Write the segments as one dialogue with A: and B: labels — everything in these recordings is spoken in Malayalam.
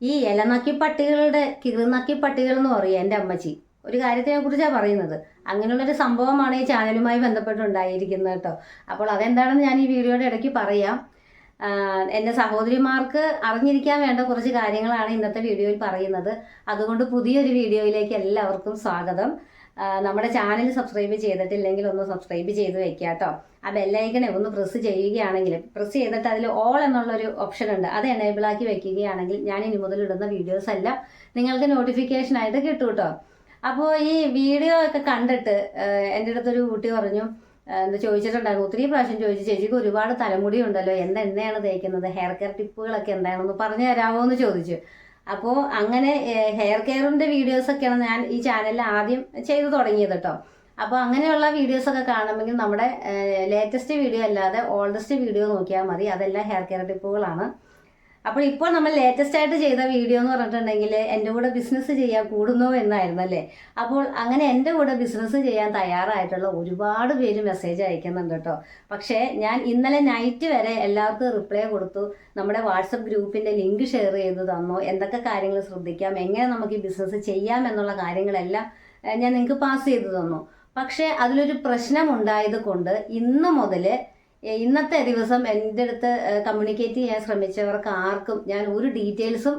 A: ഈ ഇലനക്കി പട്ടികളുടെ കിറുനക്കി പട്ടികൾ എന്ന് പറയും എൻ്റെ അമ്മച്ചി. ഒരു കാര്യത്തിനെ കുറിച്ചാണ് പറയുന്നത്. അങ്ങനെയുള്ളൊരു സംഭവമാണ് ഈ ചാനലുമായി ബന്ധപ്പെട്ടുണ്ടായിരിക്കുന്നത് കേട്ടോ. അപ്പോൾ അതെന്താണെന്ന് ഞാൻ ഈ വീഡിയോയുടെ ഇടയ്ക്ക് പറയാം. എൻ്റെ സഹോദരിമാർക്ക് അറിഞ്ഞിരിക്കാൻ വേണ്ട കുറച്ച് കാര്യങ്ങളാണ് ഇന്നത്തെ വീഡിയോയിൽ പറയുന്നത്. അതുകൊണ്ട് പുതിയൊരു വീഡിയോയിലേക്ക് എല്ലാവർക്കും സ്വാഗതം. നമ്മുടെ ചാനൽ സബ്സ്ക്രൈബ് ചെയ്തിട്ടില്ലെങ്കിൽ ഒന്ന് സബ്സ്ക്രൈബ് ചെയ്ത് വെക്കുക കേട്ടോ. ആ ബെല്ലൈക്കണെ ഒന്ന് പ്രസ് ചെയ്യുകയാണെങ്കിൽ, പ്രസ് ചെയ്തിട്ട് അതിൽ ഓൾ എന്നുള്ളൊരു ഓപ്ഷൻ ഉണ്ട്, അത് എനേബിൾ ആക്കി വെക്കുകയാണെങ്കിൽ ഞാൻ ഇനി മുതൽ ഇടുന്ന വീഡിയോസ് എല്ലാം നിങ്ങൾക്ക് നോട്ടിഫിക്കേഷൻ ആയിട്ട് കിട്ടും കേട്ടോ. അപ്പോൾ ഈ വീഡിയോ ഒക്കെ കണ്ടിട്ട് എൻ്റെ അടുത്തൊരു കുട്ടി പറഞ്ഞു, എന്താ ചോദിച്ചിട്ടുണ്ടായിരുന്നു, ഒത്തിരി പ്രാവശ്യം ചോദിച്ചു, ചേച്ചിക്ക് ഒരുപാട് തലമുടി ഉണ്ടല്ലോ, എണ്ണയാണ് തേക്കുന്നത്, ഹെയർ കെയർ ടിപ്പുകളൊക്കെ എന്താണെന്ന് പറഞ്ഞു തരാമോ എന്ന് ചോദിച്ചു. അപ്പോൾ അങ്ങനെ ഹെയർ കെയറിൻ്റെ വീഡിയോസൊക്കെയാണ് ഞാൻ ഈ ചാനലിൽ ആദ്യം ചെയ്തു തുടങ്ങിയത് കേട്ടോ. അപ്പോൾ അങ്ങനെയുള്ള വീഡിയോസൊക്കെ കാണുമെങ്കിൽ നമ്മുടെ ലേറ്റസ്റ്റ് വീഡിയോ അല്ലാതെ ഓൾഡസ്റ്റ് വീഡിയോ നോക്കിയാൽ മതി, അതെല്ലാം ഹെയർ കെയർ ടിപ്പുകളാണ്. അപ്പോൾ ഇപ്പോൾ നമ്മൾ ലേറ്റസ്റ്റ് ആയിട്ട് ചെയ്ത വീഡിയോ എന്ന് പറഞ്ഞിട്ടുണ്ടെങ്കിൽ എൻ്റെ കൂടെ ബിസിനസ് ചെയ്യാൻ കൂടുന്നു എന്നായിരുന്നല്ലേ. അപ്പോൾ അങ്ങനെ എൻ്റെ കൂടെ ബിസിനസ് ചെയ്യാൻ തയ്യാറായിട്ടുള്ള ഒരുപാട് പേര് മെസ്സേജ് അയക്കുന്നുണ്ട് കേട്ടോ. പക്ഷേ ഞാൻ ഇന്നലെ നൈറ്റ് വരെ എല്ലാവർക്കും റിപ്ലൈ കൊടുത്തു. നമ്മുടെ വാട്സപ്പ് ഗ്രൂപ്പിൻ്റെ ലിങ്ക് ഷെയർ ചെയ്ത് തന്നു, എന്തൊക്കെ കാര്യങ്ങൾ ശ്രദ്ധിക്കാം, എങ്ങനെ നമുക്ക് ഈ ബിസിനസ് ചെയ്യാം എന്നുള്ള കാര്യങ്ങളെല്ലാം ഞാൻ നിങ്ങൾക്ക് പാസ് ചെയ്തു തന്നു. പക്ഷേ അതിലൊരു പ്രശ്നമുണ്ടായത് കൊണ്ട് ഇന്ന് മുതൽ ഇന്നത്തെ ദിവസം എൻ്റെ അടുത്ത് കമ്മ്യൂണിക്കേറ്റ് ചെയ്യാൻ ശ്രമിച്ചവർക്ക് ആർക്കും ഞാൻ ഒരു ഡീറ്റെയിൽസും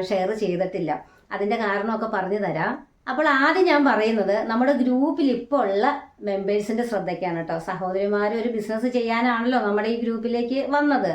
A: ഷെയർ ചെയ്തിട്ടില്ല. അതിൻ്റെ കാരണമൊക്കെ പറഞ്ഞു തരാം. അപ്പോൾ ആദ്യം ഞാൻ പറയുന്നത് നമ്മുടെ ഗ്രൂപ്പിൽ ഇപ്പോൾ ഉള്ള മെമ്പേഴ്സിൻ്റെ ശ്രദ്ധയ്ക്കാണ് കേട്ടോ. സഹോദരിമാർ ഒരു ബിസിനസ് ചെയ്യാനാണല്ലോ നമ്മുടെ ഈ ഗ്രൂപ്പിലേക്ക് വന്നത്.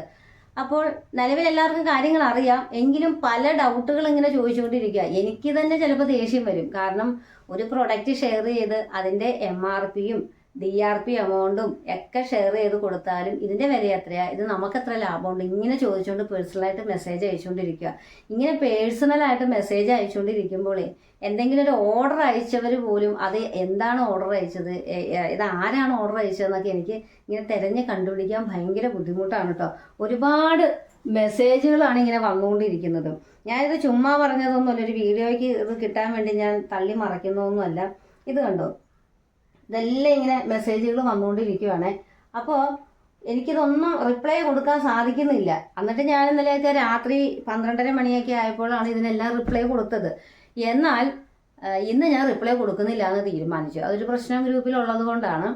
A: അപ്പോൾ നിലവിൽ എല്ലാവർക്കും കാര്യങ്ങൾ അറിയാം, എങ്കിലും പല ഡൗട്ടുകൾ ഇങ്ങനെ ചോദിച്ചുകൊണ്ടിരിക്കുക. എനിക്ക് തന്നെ ചിലപ്പോൾ ദേഷ്യം വരും. കാരണം ഒരു പ്രൊഡക്റ്റ് ഷെയർ ചെയ്ത് അതിൻ്റെ MRPയും DRP എമൗണ്ടും ഒക്കെ ഷെയർ ചെയ്ത് കൊടുത്താലും ഇതിൻ്റെ വില എത്രയാണ്, ഇത് നമുക്കെത്ര ലാഭമുണ്ട്, ഇങ്ങനെ ചോദിച്ചുകൊണ്ട് പേഴ്സണലായിട്ട് മെസ്സേജ് അയച്ചുകൊണ്ടിരിക്കുക. ഇങ്ങനെ പേഴ്സണലായിട്ട് മെസ്സേജ് അയച്ചുകൊണ്ടിരിക്കുമ്പോഴേ എന്തെങ്കിലും ഒരു ഓർഡർ അയച്ചവർ പോലും അത് എന്താണ് ഓർഡർ അയച്ചത്, ഇത് ആരാണ് ഓർഡർ അയച്ചതെന്നൊക്കെ എനിക്ക് ഇങ്ങനെ തിരഞ്ഞ് കണ്ടുപിടിക്കാൻ ഭയങ്കര ബുദ്ധിമുട്ടാണ് കേട്ടോ. ഒരുപാട് മെസ്സേജുകളാണ് ഇങ്ങനെ വന്നുകൊണ്ടിരിക്കുന്നത്. ഞാനിത് ചുമ്മാ പറഞ്ഞതൊന്നുമല്ല, ഒരു വീഡിയോയ്ക്ക് ഇത് കിട്ടാൻ വേണ്ടി ഞാൻ തള്ളി മറയ്ക്കുന്നതൊന്നുമല്ല. ഇത് കണ്ടോ, ഇതെല്ലാം ഇങ്ങനെ മെസ്സേജുകൾ വന്നുകൊണ്ടിരിക്കുകയാണ്. അപ്പോൾ എനിക്കിതൊന്നും റിപ്ലൈ കൊടുക്കാൻ സാധിക്കുന്നില്ല. എന്നിട്ട് ഞാൻ ഇന്നലെയൊക്കെ രാത്രി 12:30 മണിയൊക്കെ ആയപ്പോഴാണ് ഇതിനെല്ലാം റിപ്ലൈ കൊടുത്തത്. എന്നാൽ ഇന്ന് ഞാൻ റിപ്ലൈ കൊടുക്കുന്നില്ല എന്ന് തീരുമാനിച്ചു. അതൊരു പ്രശ്നം ഗ്രൂപ്പിലുള്ളത് കൊണ്ടാണ്.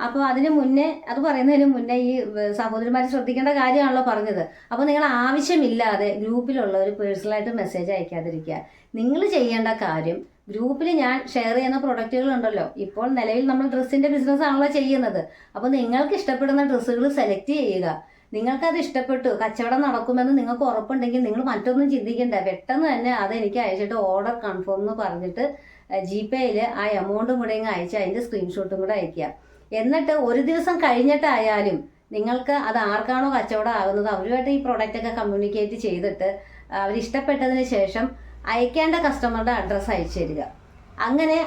A: അപ്പോൾ അതിന് മുന്നേ, അത് പറയുന്നതിന് മുന്നേ ഈ സഹോദരിമാർ ശ്രദ്ധിക്കേണ്ട കാര്യമാണല്ലോ പറഞ്ഞത്. അപ്പോൾ നിങ്ങൾ ആവശ്യമില്ലാതെ ഗ്രൂപ്പിലുള്ളവർ പേഴ്സണലായിട്ട് മെസ്സേജ് അയക്കാതിരിക്കുക. നിങ്ങൾ ചെയ്യേണ്ട കാര്യം, ഗ്രൂപ്പിൽ ഞാൻ ഷെയർ ചെയ്യുന്ന പ്രൊഡക്റ്റുകൾ ഉണ്ടല്ലോ, ഇപ്പോൾ നിലവിൽ നമ്മൾ ഡ്രസ്സിൻ്റെ ബിസിനസ് ആണല്ലോ ചെയ്യുന്നത്. അപ്പോൾ നിങ്ങൾക്ക് ഇഷ്ടപ്പെടുന്ന ഡ്രസ്സുകൾ സെലക്ട് ചെയ്യുക. നിങ്ങൾക്കത് ഇഷ്ടപ്പെട്ടു, കച്ചവടം നടക്കുമെന്ന് നിങ്ങൾക്ക് ഉറപ്പുണ്ടെങ്കിൽ നിങ്ങൾ മറ്റൊന്നും ചിന്തിക്കണ്ട, പെട്ടെന്ന് തന്നെ അത് എനിക്ക് അയച്ചിട്ട് ഓർഡർ കൺഫേം എന്ന് പറഞ്ഞിട്ട് GPayയിൽ ആ എമൗണ്ടും കൂടെ ഇങ്ങ് അയച്ച് അതിൻ്റെ സ്ക്രീൻഷോട്ടും കൂടെ അയക്കുക. എന്നിട്ട് ഒരു ദിവസം കഴിഞ്ഞിട്ടായാലും നിങ്ങൾക്ക് അത് ആർക്കാണോ കച്ചവടം ആകുന്നത് അവരുമായിട്ട് ഈ പ്രൊഡക്റ്റൊക്കെ കമ്മ്യൂണിക്കേറ്റ് ചെയ്തിട്ട് അവരിഷ്ടപ്പെട്ടതിന് ശേഷം അയക്കേണ്ട കസ്റ്റമറുടെ അഡ്രസ്സ് അയച്ചു തരിക. അങ്ങനെ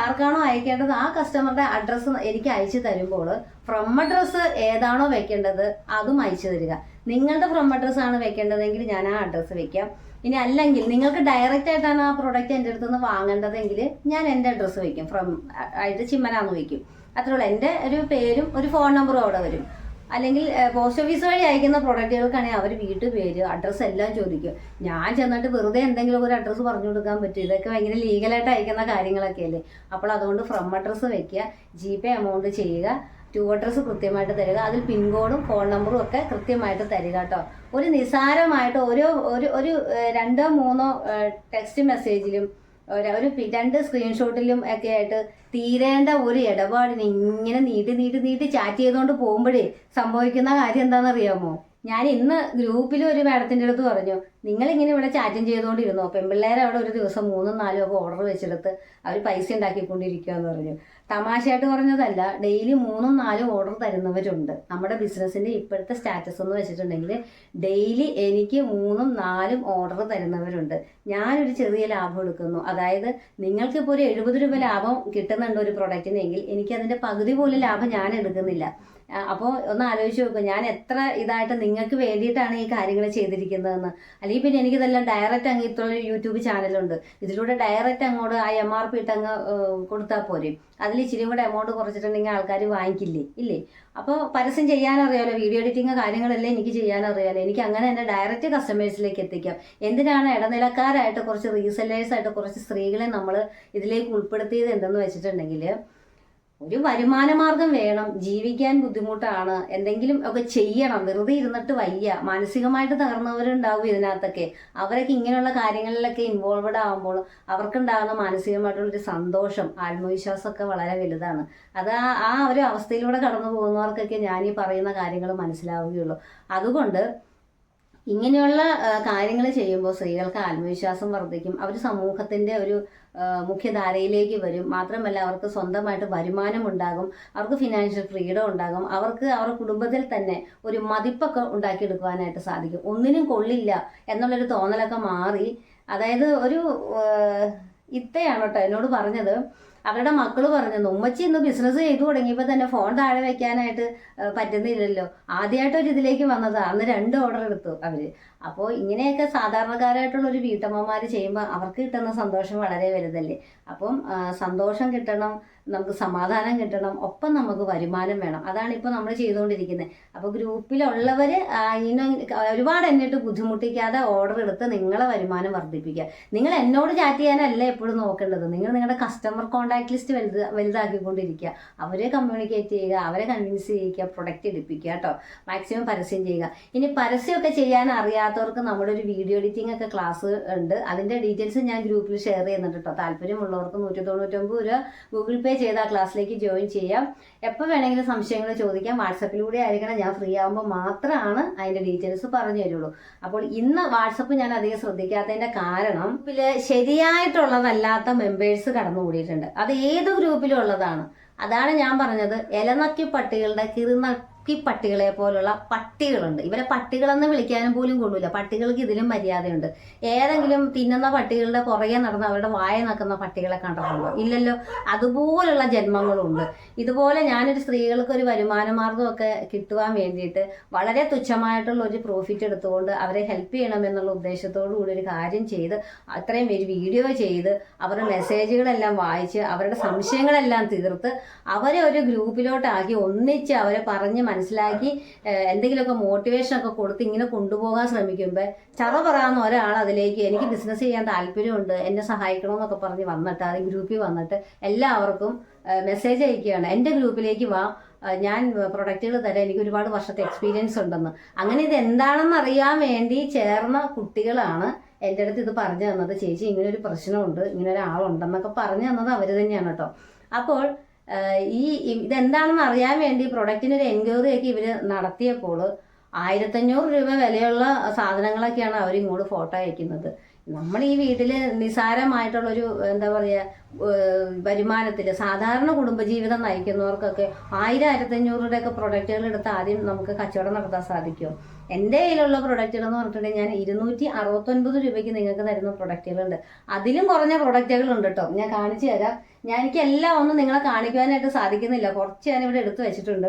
A: ആർക്കാണോ അയക്കേണ്ടത് ആ കസ്റ്റമറുടെ അഡ്രസ്സ് എനിക്ക് അയച്ചു തരുമ്പോൾ ഫ്രം അഡ്രസ്സ് ഏതാണോ വെക്കേണ്ടത് അതും അയച്ചു തരിക. നിങ്ങളുടെ ഫ്രം അഡ്രസ്സാണ് വെക്കേണ്ടതെങ്കിൽ ഞാൻ ആ അഡ്രസ്സ് വെക്കാം. ഇനി അല്ലെങ്കിൽ നിങ്ങൾക്ക് ഡയറക്റ്റ് ആയിട്ടാണ് ആ പ്രൊഡക്റ്റ് എൻ്റെ അടുത്ത് നിന്ന് വാങ്ങേണ്ടതെങ്കിൽ ഞാൻ എൻ്റെ അഡ്രസ്സ് വയ്ക്കും, ഫ്രം ആയിട്ട് ചിമ്മനാന്ന് വയ്ക്കും. അത്രേ ഉള്ളൂ. എൻ്റെ ഒരു പേരും ഒരു ഫോൺ നമ്പറും അവിടെ വരും. അല്ലെങ്കിൽ പോസ്റ്റ് ഓഫീസ് വഴി അയക്കുന്ന പ്രൊഡക്റ്റുകൾക്കാണെങ്കിൽ അവർ വീട്ടുപേര് അഡ്രസ്സ് എല്ലാം ചോദിക്കും. ഞാൻ ചെന്നിട്ട് വെറുതെ എന്തെങ്കിലും ഒരു അഡ്രസ്സ് പറഞ്ഞു കൊടുക്കാൻ പറ്റും? ഇതൊക്കെ ഭയങ്കര ലീഗലായിട്ട് അയക്കുന്ന കാര്യങ്ങളൊക്കെ അല്ലേ. അപ്പോൾ അതുകൊണ്ട് ഫ്രം അഡ്രസ്സ് വെക്കുക, GPay എമൗണ്ട് ചെയ്യുക, ടു അഡ്രസ്സ് കൃത്യമായിട്ട് തരിക, അതിൽ പിൻകോഡും ഫോൺ നമ്പറും ഒക്കെ കൃത്യമായിട്ട് തരിക കേട്ടോ. ഒരു നിസ്സാരമായിട്ട് ഒരു 2-3 ടെക്സ്റ്റ് മെസ്സേജിലും ഒരു 2 സ്ക്രീൻഷോട്ടിലും ഒക്കെ ആയിട്ട് തീരേണ്ട ഒരു ഇടപാടിന് ഇങ്ങനെ നീട്ടി ചാറ്റ് ചെയ്തുകൊണ്ട് പോകുമ്പോഴേ സംഭവിക്കുന്ന കാര്യം എന്താണെന്നറിയാമോ? ഞാൻ ഇന്ന് ഗ്രൂപ്പിൽ ഒരു മാഡത്തിൻ്റെ അടുത്ത് പറഞ്ഞു, നിങ്ങളിങ്ങനെ ഇവിടെ ചാറ്റും ചെയ്തുകൊണ്ടിരുന്നു, പെൺപിള്ളേർ അവിടെ ഒരു ദിവസം 3-4 ഒക്കെ ഓർഡർ വെച്ചെടുത്ത് അവർ പൈസ ഉണ്ടാക്കിക്കൊണ്ടിരിക്കുക എന്ന് പറഞ്ഞു. തമാശയായിട്ട് പറഞ്ഞതല്ല, ഡെയിലി 3-4 ഓർഡർ തരുന്നവരുണ്ട്. നമ്മുടെ ബിസിനസ്സിൻ്റെ ഇപ്പോഴത്തെ സ്റ്റാറ്റസ് എന്ന് വെച്ചിട്ടുണ്ടെങ്കിൽ ഡെയിലി എനിക്ക് 3-4 ഓർഡർ തരുന്നവരുണ്ട്. ഞാനൊരു ചെറിയ ലാഭം എടുക്കുന്നു. അതായത് നിങ്ങൾക്കിപ്പോൾ ഒരു 70 രൂപ ലാഭം കിട്ടുന്നുണ്ട് ഒരു പ്രൊഡക്റ്റിനെങ്കിൽ എനിക്കതിൻ്റെ പകുതി പോലും ലാഭം ഞാൻ എടുക്കുന്നില്ല. അപ്പോൾ ഒന്ന് ആലോചിച്ച് നോക്കുക, ഞാൻ എത്ര ഇതായിട്ട് നിങ്ങൾക്ക് വേണ്ടിയിട്ടാണ് ഈ കാര്യങ്ങൾ ചെയ്തിരിക്കുന്നതെന്ന്. അല്ലെങ്കിൽ പിന്നെ എനിക്കിതെല്ലാം ഡയറക്റ്റ് അങ്ങ് ഇത്ര യൂട്യൂബ് ചാനലുണ്ട്, ഇതിലൂടെ ഡയറക്റ്റ് അങ്ങോട്ട് ആ MRP ഇട്ട് അങ്ങ് കൊടുത്താൽ പോരെ. അതിൽ ഇച്ചിരി കൂടെ എമൗണ്ട് കുറച്ചിട്ടുണ്ടെങ്കിൽ ആൾക്കാർ വാങ്ങിക്കില്ലേ, ഇല്ലേ? അപ്പോൾ പരസ്യം ചെയ്യാനറിയാമല്ലോ, വീഡിയോ എഡിറ്റിങ് കാര്യങ്ങളെല്ലാം എനിക്ക് ചെയ്യാനറിയാമല്ലോ. എനിക്ക് അങ്ങനെ തന്നെ ഡയറക്റ്റ് കസ്റ്റമേഴ്സിലേക്ക് എത്തിക്കാം. എന്തിനാണ് ഇടനിലക്കാരായിട്ട് കുറച്ച് റീസെല്ലേഴ്സായിട്ട് കുറച്ച് സ്ത്രീകളെ നമ്മൾ ഇതിലേക്ക് ഉൾപ്പെടുത്തിയത് എന്തെന്ന് വെച്ചിട്ടുണ്ടെങ്കിൽ, ഒരു വരുമാന മാർഗം വേണം, ജീവിക്കാൻ ബുദ്ധിമുട്ടാണ്, എന്തെങ്കിലും ഒക്കെ ചെയ്യണം, വെറുതെ ഇരുന്നിട്ട് വയ്യ, മാനസികമായിട്ട് തകർന്നവരുണ്ടാവും ഇതിനകത്തൊക്കെ. അവരൊക്കെ ഇങ്ങനെയുള്ള കാര്യങ്ങളിലൊക്കെ ഇൻവോൾവഡ് ആകുമ്പോൾ അവർക്കുണ്ടാകുന്ന മാനസികമായിട്ടുള്ളൊരു സന്തോഷം, ആത്മവിശ്വാസമൊക്കെ വളരെ വലുതാണ്. അത് ആ ഒരു അവസ്ഥയിലൂടെ കടന്നു പോകുന്നവർക്കൊക്കെ ഞാൻ ഈ പറയുന്ന കാര്യങ്ങൾ മനസ്സിലാവുകയുള്ളൂ. അതുകൊണ്ട് ഇങ്ങനെയുള്ള കാര്യങ്ങൾ ചെയ്യുമ്പോൾ സ്ത്രീകൾക്ക് ആത്മവിശ്വാസം വർദ്ധിക്കും, അവർ സമൂഹത്തിൻ്റെ ഒരു മുഖ്യധാരയിലേക്ക് വരും. മാത്രമല്ല അവർക്ക് സ്വന്തമായിട്ട് വരുമാനം ഉണ്ടാകും, അവർക്ക് ഫിനാൻഷ്യൽ ഫ്രീഡം ഉണ്ടാകും, അവർക്ക് അവരുടെ കുടുംബത്തിൽ തന്നെ ഒരു മതിപ്പൊക്കെ ഉണ്ടാക്കിയെടുക്കുവാനായിട്ട് സാധിക്കും. ഒന്നിനും കൊള്ളില്ല എന്നുള്ളൊരു തോന്നലൊക്കെ മാറി. അതായത് ഒരു ഇത്തയാണ് കേട്ടോ എന്നോട് പറഞ്ഞത്, അവരുടെ മക്കൾ പറഞ്ഞു, ഉമ്മച്ചി ഇന്ന് ബിസിനസ് ചെയ്തു തുടങ്ങിയപ്പോൾ തന്നെ ഫോൺ താഴെ വെക്കാനായിട്ട് പറ്റുന്നില്ലല്ലോ. ആദ്യമായിട്ടൊരു ഇതിലേക്ക് വന്നതാണ്, അന്ന് 2 ഓർഡർ എടുത്തു അവർ. അപ്പോൾ ഇങ്ങനെയൊക്കെ സാധാരണക്കാരായിട്ടുള്ള ഒരു വീട്ടമ്മമാർ ചെയ്യുമ്പോൾ അവർക്ക് കിട്ടുന്ന സന്തോഷം വളരെ വലുതല്ലേ. അപ്പം സന്തോഷം കിട്ടണം, നമുക്ക് സമാധാനം കിട്ടണം, ഒപ്പം നമുക്ക് വരുമാനം വേണം. അതാണ് ഇപ്പോൾ നമ്മൾ ചെയ്തുകൊണ്ടിരിക്കുന്നത്. അപ്പോൾ ഗ്രൂപ്പിലുള്ളവർ ഇതിനെ ഒരുപാട് എന്നിട്ട് ബുദ്ധിമുട്ടിക്കാതെ ഓർഡർ എടുത്ത് നിങ്ങളെ വരുമാനം വർദ്ധിപ്പിക്കുക. നിങ്ങൾ എന്നോട് ചാറ്റ് ചെയ്യാനല്ല എപ്പോഴും നോക്കേണ്ടത്, നിങ്ങൾ നിങ്ങളുടെ കസ്റ്റമർ കോൺടാക്ട് ലിസ്റ്റ് വലുതാക്കിക്കൊണ്ടിരിക്കുക, അവരെ കമ്മ്യൂണിക്കേറ്റ് ചെയ്യുക, അവരെ കൺവിൻസ് ചെയ്യിക്കുക, പ്രൊഡക്റ്റ് എടുപ്പിക്കുക കേട്ടോ. മാക്സിമം പരസ്യം ചെയ്യുക. ഇനി പരസ്യമൊക്കെ ചെയ്യാൻ അറിയാത്തവർക്ക് നമ്മുടെ ഒരു വീഡിയോ എഡിറ്റിംഗ് ഒക്കെ ക്ലാസ് ഉണ്ട്, അതിൻ്റെ ഡീറ്റെയിൽസ് ഞാൻ ഗ്രൂപ്പിൽ ഷെയർ ചെയ്യുന്നുണ്ട് കേട്ടോ. താല്പര്യമുള്ളവർക്ക് 199 രൂപ ഗൂഗിൾ പേ ചെയ്ത് ആ ക്ലാസ്സിലേക്ക് ജോയിൻ ചെയ്യാം. എപ്പോൾ വേണമെങ്കിലും സംശയങ്ങൾ ചോദിക്കാം. വാട്സപ്പിലൂടെ ആയിരിക്കണം, ഞാൻ ഫ്രീ ആകുമ്പോൾ മാത്രമാണ് അതിൻ്റെ ഡീറ്റെയിൽസ് പറഞ്ഞു തരുള്ളൂ. അപ്പോൾ ഇന്ന് വാട്സപ്പ് ഞാൻ അധികം ശ്രദ്ധിക്കാത്തതിൻ്റെ കാരണം ഇതിൽ ശരിയായിട്ടുള്ളതല്ലാത്ത മെമ്പേഴ്സ് കടന്നുകൂടിയിട്ടുണ്ട്. അത് ഏത് ഗ്രൂപ്പിലും ഉള്ളതാണ്. അതാണ് ഞാൻ പറഞ്ഞത്, ഇലനക്കി പട്ടികളുടെ പട്ടികളെ പോലുള്ള പട്ടികളുണ്ട്. ഇവരെ പട്ടികളെന്ന് വിളിക്കാനും പോലും കൊള്ളില്ല. പട്ടികൾക്ക് ഇതിലും മര്യാദയുണ്ട്. ഏതെങ്കിലും തിന്നുന്ന പട്ടികളുടെ പുറകെ നടന്ന് അവരുടെ വായ നക്കുന്ന പട്ടികളെ കണ്ടിട്ടുണ്ടോ? ഇല്ലല്ലോ. അതുപോലുള്ള ജന്മങ്ങളുണ്ട്. ഇതുപോലെ ഞാനൊരു സ്ത്രീകൾക്ക് ഒരു വരുമാന മാർഗമൊക്കെ കിട്ടുവാൻ വേണ്ടിയിട്ട് വളരെ തുച്ഛമായിട്ടുള്ള ഒരു പ്രോഫിറ്റ് എടുത്തുകൊണ്ട് അവരെ ഹെൽപ്പ് ചെയ്യണമെന്നുള്ള ഉദ്ദേശത്തോടു കൂടി ഒരു കാര്യം ചെയ്ത് അത്രയും ഒരു വീഡിയോ ചെയ്ത് അവരുടെ മെസ്സേജുകളെല്ലാം വായിച്ച് അവരുടെ സംശയങ്ങളെല്ലാം തീർത്ത് അവരെ ഒരു ഗ്രൂപ്പിലോട്ടാക്കി ഒന്നിച്ച് അവരെ പറഞ്ഞ് മനസ്സിലാക്കി എന്തെങ്കിലുമൊക്കെ മോട്ടിവേഷനൊക്കെ കൊടുത്ത് ഇങ്ങനെ കൊണ്ടുപോകാൻ ശ്രമിക്കുമ്പോൾ പറയാവുന്ന ഒരാൾ അതിലേക്ക് എനിക്ക് ബിസിനസ് ചെയ്യാൻ താല്പര്യമുണ്ട്, എന്നെ സഹായിക്കണമെന്നൊക്കെ പറഞ്ഞ് വന്നിട്ട് ആ ഗ്രൂപ്പിൽ വന്നിട്ട് എല്ലാവർക്കും മെസ്സേജ് അയക്കുകയാണ്, എൻ്റെ ഗ്രൂപ്പിലേക്ക് വാ, ഞാൻ പ്രൊഡക്റ്റുകൾ തരാം, എനിക്ക് ഒരുപാട് വർഷത്തെ എക്സ്പീരിയൻസ് ഉണ്ടെന്ന്. അങ്ങനെ ഇത് എന്താണെന്ന് അറിയാൻ വേണ്ടി ചേർന്ന കുട്ടികളാണ് എൻ്റെ അടുത്ത് ഇത് പറഞ്ഞു തന്നത്. ചേച്ചി ഇങ്ങനെ ഒരു പ്രശ്നമുണ്ട്, ഇങ്ങനെ ഒരാളുണ്ടെന്നൊക്കെ പറഞ്ഞു തന്നത് അവർ തന്നെയാണ് കേട്ടോ. അപ്പോൾ ഇതെന്താണെന്ന് അറിയാൻ വേണ്ടി പ്രൊഡക്റ്റിനൊരു എൻക്വയറി ഒക്കെ ഇവർ നടത്തിയപ്പോൾ 1500 രൂപ വിലയുള്ള സാധനങ്ങളൊക്കെയാണ് അവരിങ്ങോട്ട് ഫോട്ടോ അയക്കുന്നത്. നമ്മൾ ഈ വീട്ടിൽ നിസാരമായിട്ടുള്ളൊരു എന്താ പറയുക വരുമാനത്തിൽ സാധാരണ കുടുംബജീവിതം നയിക്കുന്നവർക്കൊക്കെ 1000-1500 രൂപയൊക്കെ പ്രൊഡക്റ്റുകൾ എടുത്ത് ആദ്യം നമുക്ക് കച്ചവടം നടത്താൻ സാധിക്കും. എൻ്റെ കയ്യിലുള്ള പ്രൊഡക്റ്റുകൾ എന്ന് പറഞ്ഞിട്ടുണ്ടെങ്കിൽ ഞാൻ 269 രൂപയ്ക്ക് നിങ്ങൾക്ക് തരുന്ന പ്രൊഡക്റ്റുകളുണ്ട്. അതിലും കുറഞ്ഞ പ്രൊഡക്റ്റുകളുണ്ട് കേട്ടോ. ഞാൻ കാണിച്ചു തരാം. എനിക്ക് എല്ലാം ഒന്നും നിങ്ങളെ കാണിക്കുവാനായിട്ട് സാധിക്കുന്നില്ല, കുറച്ച് ഞാനിവിടെ എടുത്തു വെച്ചിട്ടുണ്ട്.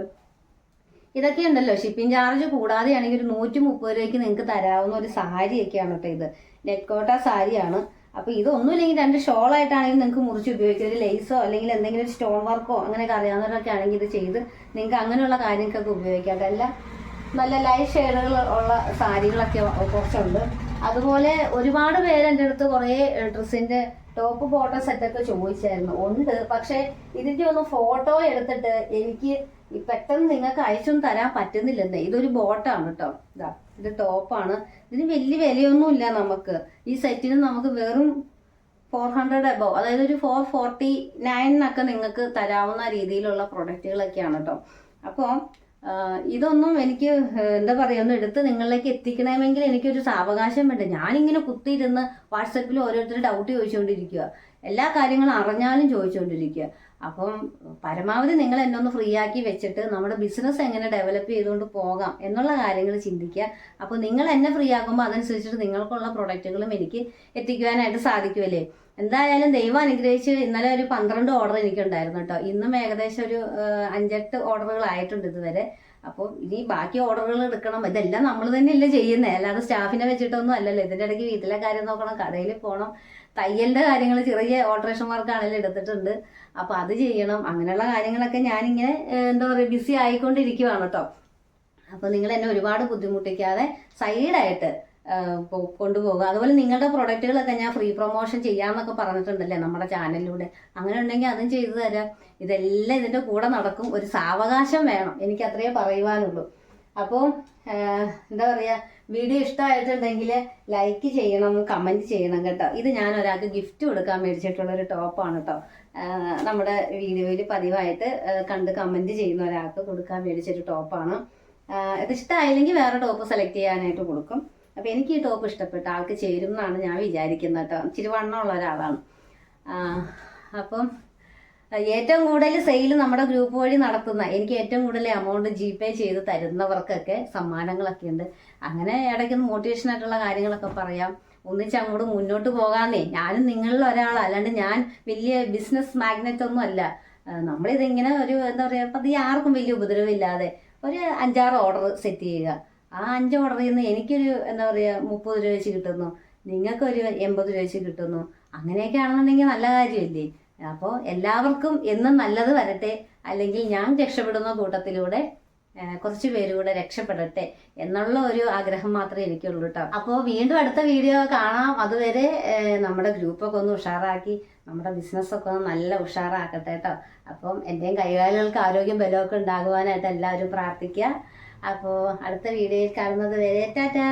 A: ഇതൊക്കെ ഉണ്ടല്ലോ, ഷിപ്പിംഗ് ചാർജ് കൂടാതെയാണെങ്കിൽ ഒരു 130 രൂപയ്ക്ക് നിങ്ങൾക്ക് തരാവുന്ന ഒരു സാരിയൊക്കെയാണ് കേട്ടോ. ഇത് നെറ്റ് കോട്ട സാരിയാണ്. അപ്പോൾ ഇതൊന്നുമില്ലെങ്കിൽ 2 ഷോളായിട്ടാണെങ്കിൽ നിങ്ങൾക്ക് മുറിച്ച് ഉപയോഗിക്കാം. ഒരു ലേസോ അല്ലെങ്കിൽ എന്തെങ്കിലും ഒരു സ്റ്റോൺ വർക്കോ അങ്ങനെയൊക്കെ അറിയാവുന്നവരൊക്കെ ആണെങ്കിൽ ഇത് ചെയ്ത് നിങ്ങൾക്ക് അങ്ങനെയുള്ള കാര്യങ്ങൾക്കൊക്കെ ഉപയോഗിക്കാം. എല്ലാം നല്ല ലൈറ്റ് ഷെയ്ഡുകൾ ഉള്ള സാരികളൊക്കെ കുറച്ചുണ്ട്. അതുപോലെ ഒരുപാട് പേര് എൻ്റെ അടുത്ത് കുറേ ഡ്രസ്സിൻ്റെ ടോപ്പ് ബോട്ടം സെറ്റൊക്കെ ചോദിച്ചായിരുന്നു. ഉണ്ട്, പക്ഷേ ഇതിൻ്റെ ഒന്ന് ഫോട്ടോ എടുത്തിട്ട് എനിക്ക് പെട്ടെന്ന് നിങ്ങൾക്ക് അയച്ചൊന്നും തരാൻ പറ്റുന്നില്ലെന്നേ. ഇതൊരു ബോട്ടാണ് കേട്ടോ. ഇത് ടോപ്പാണ്. ഇതിന് വലിയ വിലയൊന്നുമില്ല നമുക്ക്. ഈ സെറ്റിന് നമുക്ക് വെറും 400 above, അതായത് ഒരു 449 നിങ്ങൾക്ക് തരാവുന്ന രീതിയിലുള്ള പ്രൊഡക്റ്റുകളൊക്കെയാണ് കേട്ടോ. അപ്പോൾ ഇതൊന്നും എനിക്ക് എന്താ പറയുക ഒന്ന് എടുത്ത് നിങ്ങളിലേക്ക് എത്തിക്കണമെങ്കിൽ എനിക്കൊരു സാവകാശം വേണ്ട. ഞാനിങ്ങനെ കുത്തിയിരുന്ന് വാട്സപ്പിൽ ഓരോരുത്തർ ഡൗട്ട് ചോദിച്ചുകൊണ്ടിരിക്കുക, എല്ലാ കാര്യങ്ങളും അറിഞ്ഞാലും ചോദിച്ചുകൊണ്ടിരിക്കുക. അപ്പം പരമാവധി നിങ്ങൾ എന്നെ ഒന്ന് ഫ്രീ ആക്കി വെച്ചിട്ട് നമ്മുടെ ബിസിനസ് എങ്ങനെ ഡെവലപ്പ് ചെയ്തുകൊണ്ട് പോകാം എന്നുള്ള കാര്യങ്ങൾ ചിന്തിക്കുക. അപ്പോൾ നിങ്ങൾ എന്നെ ഫ്രീ ആക്കുമ്പോൾ അതനുസരിച്ചിട്ട് നിങ്ങൾക്കുള്ള പ്രൊഡക്റ്റുകളും എനിക്ക് എത്തിക്കുവാനായിട്ട് സാധിക്കുമല്ലേ. എന്തായാലും ദൈവം അനുഗ്രഹിച്ച് ഇന്നലെ ഒരു 12 ഓർഡർ എനിക്കുണ്ടായിരുന്നു കേട്ടോ. ഇന്നും ഏകദേശം ഒരു 5-8 ഓർഡറുകളായിട്ടുണ്ട് ഇതുവരെ. അപ്പോൾ ഇനി ബാക്കി ഓർഡറുകൾ എടുക്കണം. ഇതെല്ലാം നമ്മൾ തന്നെയല്ലേ ചെയ്യുന്നത്, അല്ലാതെ സ്റ്റാഫിനെ വെച്ചിട്ടൊന്നും അല്ലല്ലോ. ഇതിൻ്റെ ഇടയ്ക്ക് വീട്ടിലെ കാര്യം നോക്കണം, കടയിൽ പോകണം, തയ്യലിൻ്റെ കാര്യങ്ങൾ ചെറിയ ഓൾട്രേഷൻ വർക്കാണെങ്കിലും എടുത്തിട്ടുണ്ട്. അപ്പോൾ അത് ചെയ്യണം. അങ്ങനെയുള്ള കാര്യങ്ങളൊക്കെ ഞാനിങ്ങനെ എന്താ പറയുക ബിസി ആയിക്കൊണ്ടിരിക്കുവാണ് കേട്ടോ. അപ്പോൾ നിങ്ങൾ എന്നെ ഒരുപാട് ബുദ്ധിമുട്ടിക്കാതെ സൈഡായിട്ട് കൊണ്ടുപോകുക. അതുപോലെ നിങ്ങളുടെ പ്രൊഡക്റ്റുകളൊക്കെ ഞാൻ ഫ്രീ പ്രൊമോഷൻ ചെയ്യാമെന്നൊക്കെ പറഞ്ഞിട്ടുണ്ടല്ലേ നമ്മുടെ ചാനലിലൂടെ. അങ്ങനെ ഉണ്ടെങ്കിൽ അതും ചെയ്തു തരാം. ഇതെല്ലാം ഇതിൻ്റെ കൂടെ നടക്കും. ഒരു സാവകാശം വേണം, എനിക്ക് അത്രയേ പറയുവാനുള്ളൂ. അപ്പോൾ എന്താ പറയുക, വീഡിയോ ഇഷ്ടമായിട്ടുണ്ടെങ്കിൽ ലൈക്ക് ചെയ്യണം, കമൻറ്റ് ചെയ്യണം കേട്ടോ. ഇത് ഞാൻ ഒരാൾക്ക് ഗിഫ്റ്റ് കൊടുക്കാൻ മേടിച്ചിട്ടുള്ളൊരു ടോപ്പാണ് കേട്ടോ. നമ്മുടെ വീഡിയോയിൽ പതിവായിട്ട് കണ്ട് കമൻറ്റ് ചെയ്യുന്ന ഒരാൾക്ക് കൊടുക്കാൻ മേടിച്ചൊരു ടോപ്പാണ്. ഇത് ഇഷ്ടമായില്ലെങ്കിൽ വേറെ ടോപ്പ് സെലക്ട് ചെയ്യാനായിട്ട് കൊടുക്കും. അപ്പോൾ എനിക്ക് ഈ ടോപ്പ് ഇഷ്ടപ്പെട്ട ആൾക്ക് ചേരും എന്നാണ് ഞാൻ വിചാരിക്കുന്നത് കേട്ടോ. ഇച്ചിരി വണ്ണമുള്ള ഒരാളാണ്. അപ്പം ഏറ്റവും കൂടുതൽ സെയിൽ നമ്മുടെ ഗ്രൂപ്പ് വഴി നടത്തുന്ന, എനിക്ക് ഏറ്റവും കൂടുതൽ എമൗണ്ട് GPay ചെയ്ത് തരുന്നവർക്കൊക്കെ സമ്മാനങ്ങളൊക്കെ ഉണ്ട്. അങ്ങനെ ഇടയ്ക്കൊന്ന് മോട്ടിവേഷനായിട്ടുള്ള കാര്യങ്ങളൊക്കെ പറയാം. ഒന്നിച്ച് അങ്ങോട്ട് മുന്നോട്ട് പോകാമെന്നേ. ഞാനും നിങ്ങളിൽ ഒരാളാണ്, അല്ലാണ്ട് ഞാൻ വലിയ ബിസിനസ് മാഗ്നറ്റ് ഒന്നും അല്ല. നമ്മളിതിങ്ങനെ ഒരു എന്താ പറയുക, അപ്പം ഈ ആർക്കും വലിയ ഉപദ്രവമില്ലാതെ ഒരു 5-6 ഓർഡർ സെറ്റ് ചെയ്യുക. ആ 5 ഓർഡറിൽ നിന്ന് എനിക്കൊരു എന്താ പറയുക 30 രൂപ വെച്ച് കിട്ടുന്നു, നിങ്ങൾക്കൊരു 80 രൂപ വെച്ച് കിട്ടുന്നു. അങ്ങനെയൊക്കെ ആണെന്നുണ്ടെങ്കിൽ നല്ല കാര്യമല്ലേ. അപ്പോൾ എല്ലാവർക്കും എന്നും നല്ലത് വരട്ടെ, അല്ലെങ്കിൽ ഞാൻ രക്ഷപ്പെടുന്ന കൂട്ടത്തിലൂടെ കുറച്ച് പേര് കൂടെ രക്ഷപ്പെടട്ടെ എന്നുള്ള ഒരു ആഗ്രഹം മാത്രമേ എനിക്കുള്ളൂ കേട്ടോ. അപ്പോൾ വീണ്ടും അടുത്ത വീഡിയോ കാണാം. അതുവരെ നമ്മുടെ ഗ്രൂപ്പൊക്കെ ഒന്ന് ഉഷാറാക്കി നമ്മുടെ ബിസിനസ്സൊക്കെ ഒന്ന് നല്ല ഉഷാറാക്കട്ടെ കേട്ടോ. അപ്പം എൻ്റെയും കൈകാലുകൾക്ക് ആരോഗ്യം ബലമൊക്കെ ഉണ്ടാകുവാനായിട്ട് എല്ലാവരും പ്രാർത്ഥിക്കുക. അപ്പോൾ അടുത്ത വീഡിയോയിൽ കാണുന്നത് വരെ ടാറ്റാ.